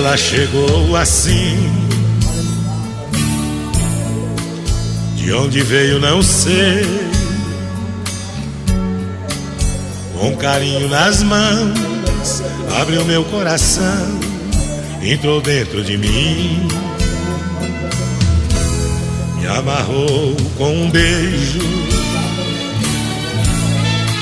Ela chegou assim, de onde veio não sei, com carinho nas mãos, abriu meu coração, entrou dentro de mim, me amarrou com um beijo,